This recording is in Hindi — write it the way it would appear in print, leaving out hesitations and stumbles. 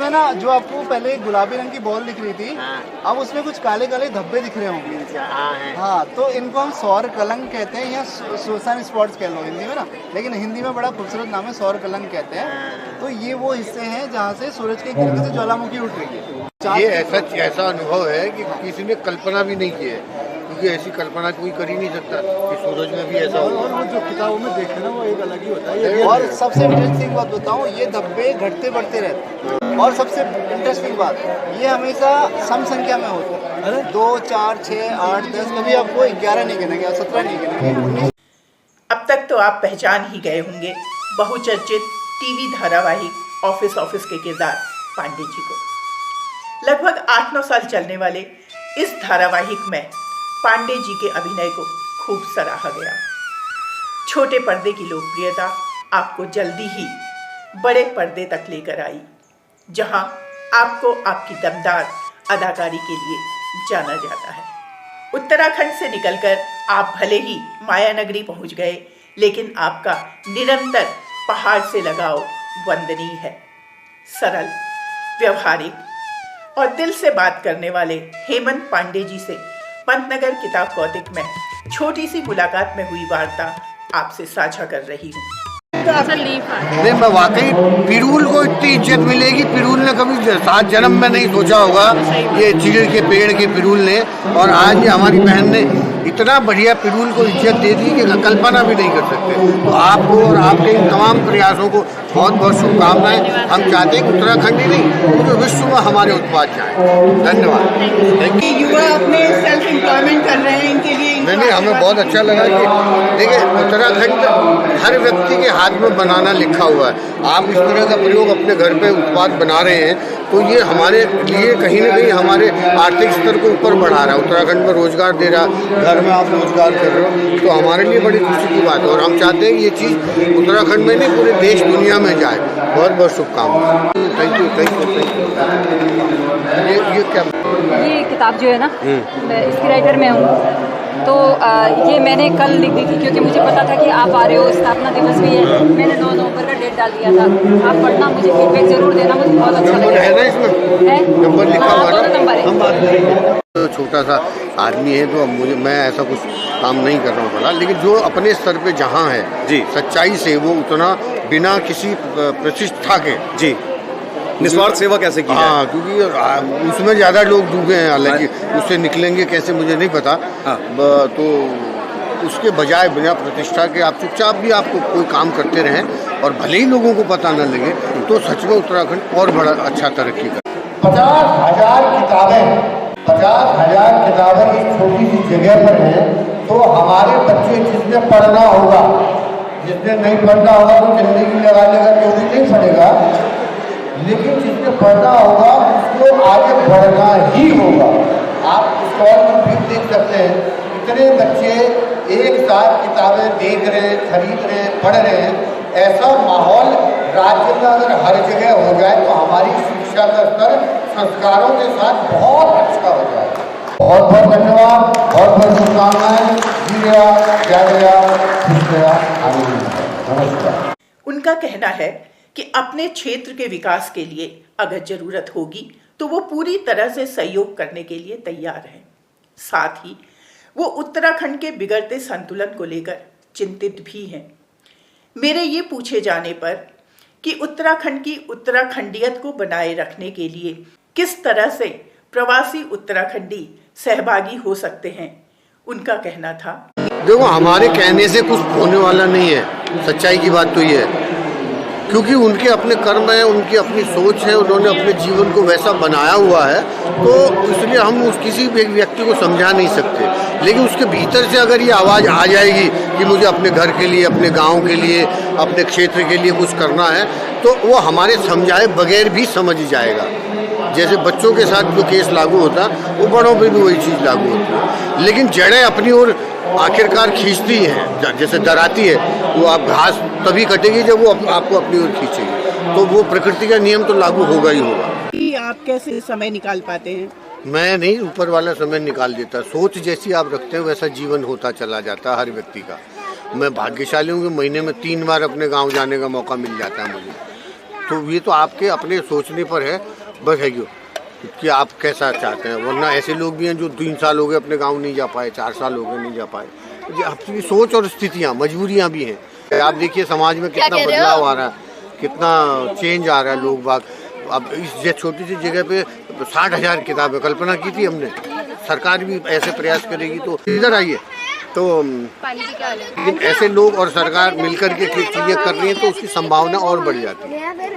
इसमें ना जो आपको पहले गुलाबी रंग की बॉल दिख रही थी, अब उसमें कुछ काले काले धब्बे दिख रहे होंगे। हाँ, तो इनको हम सौर कलंक कहते हैं या सुसान स्पॉट्स कह लो हिंदी में ना, लेकिन हिंदी में बड़ा खूबसूरत नाम है, सौर कलंक कहते हैं। तो ये वो हिस्से हैं जहाँ से सूरज के किरणों से ज्वालामुखी उठ रही है। ये ऐसा अनुभव है कि किसी ने कल्पना भी नहीं की है, क्योंकि ऐसी कल्पना कोई कर ही नहीं सकता कि सूरज में भी ऐसा होगा। और वो जो किताबों में देखे ना वो एक अलग ही होता है। और सबसे इंटरेस्टिंग बात बताऊं, ये धब्बे घटते बढ़ते रहते हैं। और सबसे इंटरेस्टिंग बात, ये हमेशा सम संख्या में होता है। 2, 4, 6, 8, 10, कभी आपको 11 नहीं गिनेंगे, 17 नहीं गिनेंगे। अब तक तो आप पहचान ही गए होंगे बहुचर्चित टीवी धारावाहिक ऑफिस के किरदार पांडे जी को। लगभग 8-9 साल चलने वाले इस धारावाहिक में पांडे जी के अभिनय को खूब सराहा गया। छोटे पर्दे की लोकप्रियता आपको जल्दी ही बड़े पर्दे तक लेकर आई, जहां आपको आपकी दमदार अदाकारी के लिए जाना जाता है। उत्तराखंड से निकलकर आप भले ही मायानगरी पहुंच गए, लेकिन आपका निरंतर पहाड़ से लगाव वंदनीय है। सरल, व्यवहारिक और दिल से बात करने वाले हेमंत पांडे जी से पंतनगर किताब कौतिक में छोटी सी मुलाकात में हुई वार्ता आपसे साझा कर रही हूँ। नहीं, मैं वाकई पिरूल को इतनी इज्जत मिलेगी, पिरूल ने कभी 7 जन्म में नहीं सोचा होगा, ये चीड़ के पेड़ के पिरूल ने। और आज ये हमारी बहन ने इतना बढ़िया पिरूल को इज्जत दे दी कि कल्पना भी नहीं कर सकते। तो आपको और आपके इन तमाम प्रयासों को बहुत बहुत शुभकामनाएं। हम चाहते हैं कि उत्तराखंड ही नहीं पूरे विश्व में हमारे उत्पाद जाएं। धन्यवाद। युवा अपने सेल्फ एम्प्लॉयमेंट कर रहे हैं, इनके लिए नहीं, हमें बहुत अच्छा लगा कि देखिए उत्तराखंड हर व्यक्ति के हाथ में बनाना लिखा हुआ है। आप इस तरह का प्रयोग अपने घर पे उत्पाद बना रहे हैं, तो ये हमारे लिए कहीं ना कहीं हमारे आर्थिक स्तर को ऊपर बढ़ा रहा है, उत्तराखंड में रोजगार दे रहा, घर में आप रोजगार कर रहे हो, तो हमारे लिए बड़ी खुशी की बात है। और हम चाहते हैं कि ये चीज़ उत्तराखंड में नहीं पूरे देश दुनिया में जाए। बहुत बहुत शुभकामनाएं। Thank you. ये क्या, ये किताब जो है ना, मैं इसकी राइटर में हूँ। तो ये मैंने कल लिख दी थी, क्योंकि मुझे पता था कि आप आ रहे हो, स्थापना दिवस भी है। मैंने 9 नवंबर का डेट डाल दिया था। आप पढ़ना, मुझे फीडबैक जरूर देना, मुझे बहुत अच्छा लगेगा। है ना इसमें नंबर लिखा हुआ है? नंबर है। हम बात करेंगे। तो छोटा सा आदमी है, तो मैं ऐसा कुछ काम नहीं कर रहा हूँ भला, लेकिन जो अपने स्तर पे जहाँ है जी सच्चाई से, वो उतना बिना किसी प्रतिष्ठा के जी निस्वार्थ सेवा कैसे की? हाँ, क्योंकि उसमें ज़्यादा लोग डूबे हैं, हालांकि उससे निकलेंगे कैसे मुझे नहीं पता। तो उसके बजाय बिना प्रतिष्ठा के आप चुपचाप भी आपको कोई काम करते रहें और भले ही लोगों को पता न लगे, तो सच में उत्तराखंड और बड़ा अच्छा तरक्की कर। 50,000 किताबें इस छोटी सी जगह पर हैं, तो हमारे बच्चे जिसने पढ़ना होगा, जिसने नहीं पढ़ना होगा वो जिंदगी लगा लेगा, जो भी नहीं पढ़ेगा, लेकिन जिसने पढ़ना होगा उसको आगे बढ़ना ही होगा। आप स्टॉल में भी देख सकते हैं, इतने बच्चे एक साथ किताबें देख रहे हैं, खरीद रहे हैं, पढ़ रहे हैं। ऐसा माहौल राज्य में अगर हर जगह हो जाए तो हमारी शिक्षा का स्तर संस्कारों के साथ बहुत अच्छा हो जाए। बहुत बहुत धन्यवाद, बहुत बहुत शुभकामनाएं। जी गया, क्या गया, खुश गया, नमस्कार। उनका कहना है कि अपने क्षेत्र के विकास के लिए अगर जरूरत होगी तो वो पूरी तरह से सहयोग करने के लिए तैयार हैं। साथ ही वो उत्तराखंड के बिगड़ते संतुलन को लेकर चिंतित भी हैं। मेरे ये पूछे जाने पर कि उत्तराखंड की उत्तराखंडियत को बनाए रखने के लिए किस तरह से प्रवासी उत्तराखंडी सहभागी हो सकते हैं, उनका कहना था, देखो हमारे कहने से कुछ होने वाला नहीं है, सच्चाई की बात तो ये है, क्योंकि उनके अपने कर्म है, उनकी अपनी सोच है, उन्होंने अपने जीवन को वैसा बनाया हुआ है, तो इसलिए हम किसी भी व्यक्ति को समझा नहीं सकते। लेकिन उसके भीतर से अगर ये आवाज़ आ जाएगी कि मुझे अपने घर के लिए, अपने गांव के लिए, अपने क्षेत्र के लिए कुछ करना है, तो वो हमारे समझाए बगैर भी समझ जाएगा। जैसे बच्चों के साथ जो केस लागू होता है, वो बड़ों पे भी वही चीज़ लागू होती है। लेकिन जड़ें अपनी ओर आखिरकार खींचती हैं, जैसे दराती है, वो आप घास तभी कटेगी जब वो आपको अपनी ओर खींचेगी, तो वो प्रकृति का नियम तो लागू होगा ही होगा। आप कैसे समय निकाल पाते हैं? मैं नहीं, ऊपर वाला समय निकाल देता। सोच जैसी आप रखते हैं वैसा जीवन होता चला जाता है हर व्यक्ति का। मैं भाग्यशाली हूँ कि महीने में 3 बार अपने गाँव जाने का मौका मिल जाता है मुझे। तो ये तो आपके अपने सोचने पर है। बस है क्यों कि आप कैसा चाहते हैं, वरना ऐसे लोग भी हैं जो 3 साल हो गए अपने गांव नहीं जा पाए, 4 साल हो गए नहीं जा पाए। ये आपकी सोच और स्थितियाँ, मजबूरियाँ भी हैं। आप देखिए समाज में कितना बदलाव आ रहा है, कितना चेंज आ रहा है। लोग बाग अब इस छोटी सी जगह पे 60,000 किताबें कल्पना की थी हमने, सरकार भी ऐसे प्रयास करेगी तो इधर आइए। तो लेकिन ऐसे लोग और सरकार मिलकर के चीज़ें कर रही हैं तो उसकी संभावना और बढ़ जाती है।